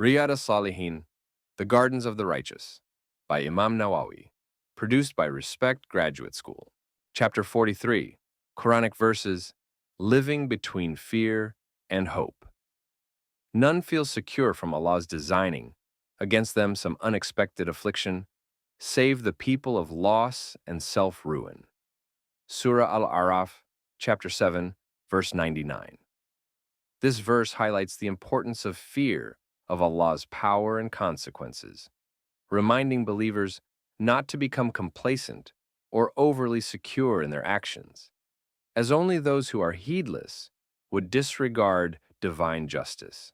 Riyad As-Salihin, The Gardens of the Righteous, by Imam Nawawi, produced by Respect Graduate School. Chapter 43, Quranic verses, Living Between Fear and Hope. None feel secure from Allah's designing against them some unexpected affliction, save the people of loss and self-ruin. Surah Al-Araf, chapter 7, verse 99. This verse highlights the importance of fear of Allah's power and consequences, reminding believers not to become complacent or overly secure in their actions, as only those who are heedless would disregard divine justice.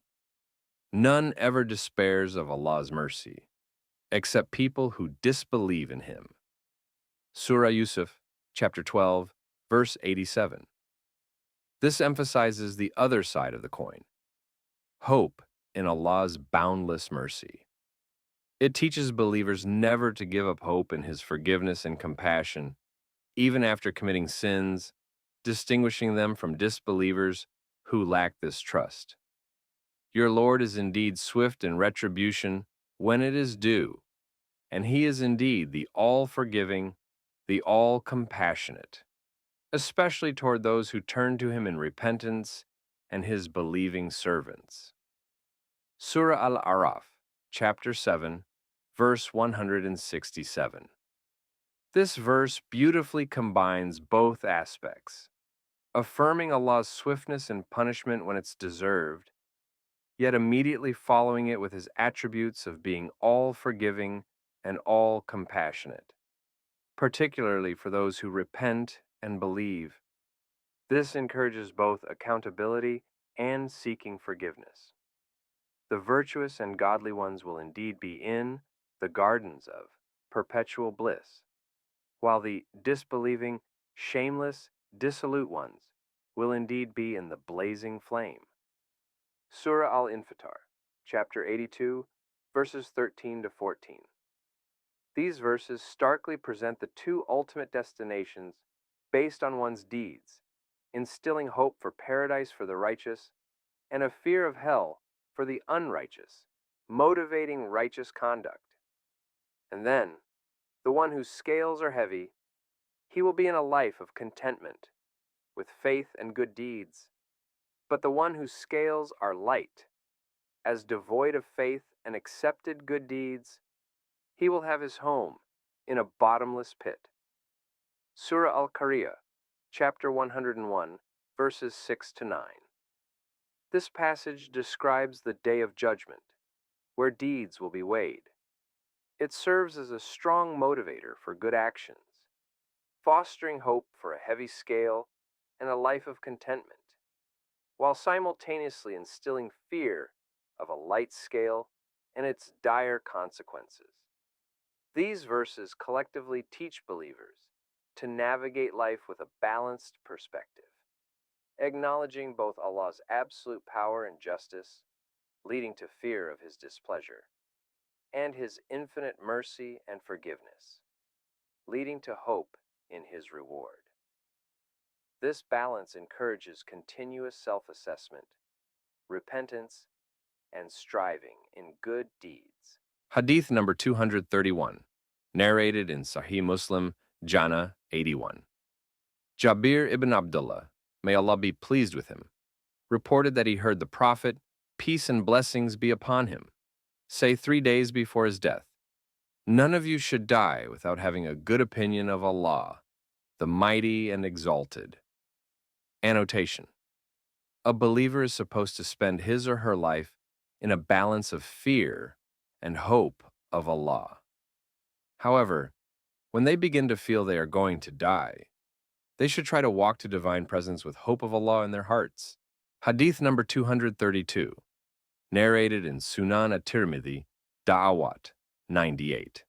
None ever despairs of Allah's mercy, except people who disbelieve in Him. Surah Yusuf, chapter 12, verse 87. This emphasizes the other side of the coin, hope in Allah's boundless mercy. It teaches believers never to give up hope in His forgiveness and compassion, even after committing sins, distinguishing them from disbelievers who lack this trust. Your Lord is indeed swift in retribution when it is due, and He is indeed the all-forgiving, the all-compassionate, especially toward those who turn to Him in repentance and His believing servants. Surah Al-Araf, chapter 7, verse 167. This verse beautifully combines both aspects, affirming Allah's swiftness in punishment when it's deserved, yet immediately following it with His attributes of being all-forgiving and all-compassionate, particularly for those who repent and believe. This encourages both accountability and seeking forgiveness. The virtuous and godly ones will indeed be in the gardens of perpetual bliss, while the disbelieving, shameless, dissolute ones will indeed be in the blazing flame. Surah Al-Infitar, chapter 82, verses 13 to 14. These verses starkly present the two ultimate destinations based on one's deeds, instilling hope for paradise for the righteous and a fear of hell for the unrighteous, motivating righteous conduct. And then, the one whose scales are heavy, he will be in a life of contentment, with faith and good deeds. But the one whose scales are light, as devoid of faith and accepted good deeds, he will have his home in a bottomless pit. Surah Al-Qari'ah, chapter 101, verses 6 to 9. This passage describes the day of judgment, where deeds will be weighed. It serves as a strong motivator for good actions, fostering hope for a heavy scale and a life of contentment, while simultaneously instilling fear of a light scale and its dire consequences. These verses collectively teach believers to navigate life with a balanced perspective, acknowledging both Allah's absolute power and justice, leading to fear of His displeasure, and His infinite mercy and forgiveness, leading to hope in His reward. This balance encourages continuous self-assessment, repentance, and striving in good deeds. Hadith number 231, narrated in Sahih Muslim, Jannah 81. Jabir ibn Abdullah, may Allah be pleased with him, reported that he heard the Prophet, peace and blessings be upon him, say 3 days before his death, "None of you should die without having a good opinion of Allah, the Mighty and Exalted." Annotation: a believer is supposed to spend his or her life in a balance of fear and hope of Allah. However, when they begin to feel they are going to die, they should try to walk to divine presence with hope of Allah in their hearts. Hadith number 232, narrated in Sunan at-Tirmidhi, Da'awat 98.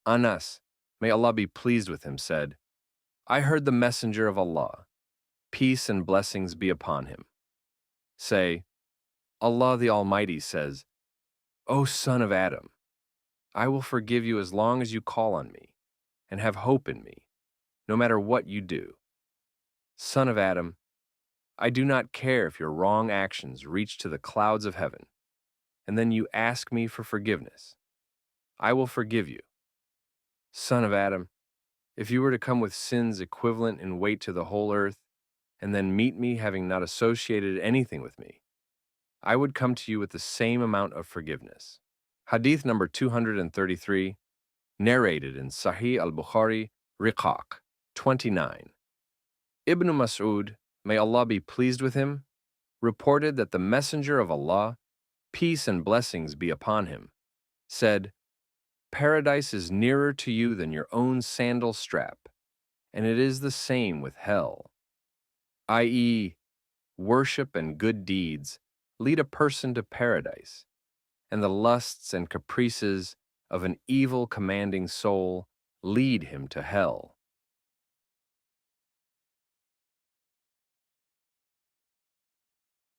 Anas, may Allah be pleased with him, said, "I heard the Messenger of Allah, peace and blessings be upon him, say, Allah the Almighty says, 'O son of Adam, I will forgive you as long as you call on me and have hope in me, no matter what you do. Son of Adam, I do not care if your wrong actions reach to the clouds of heaven. and then you ask me for forgiveness. I will forgive you. Son of Adam, if you were to come with sins equivalent in weight to the whole earth, and then meet me having not associated anything with me, I would come to you with the same amount of forgiveness. Hadith number 233, narrated in Sahih al-Bukhari, Riqaq 29. Ibn Mas'ud, may Allah be pleased with him, reported that the Messenger of Allah, peace and blessings be upon him, said, "Paradise is nearer to you than your own sandal strap, and it is the same with hell," i.e., worship and good deeds lead a person to paradise, and the lusts and caprices of an evil commanding soul lead him to hell.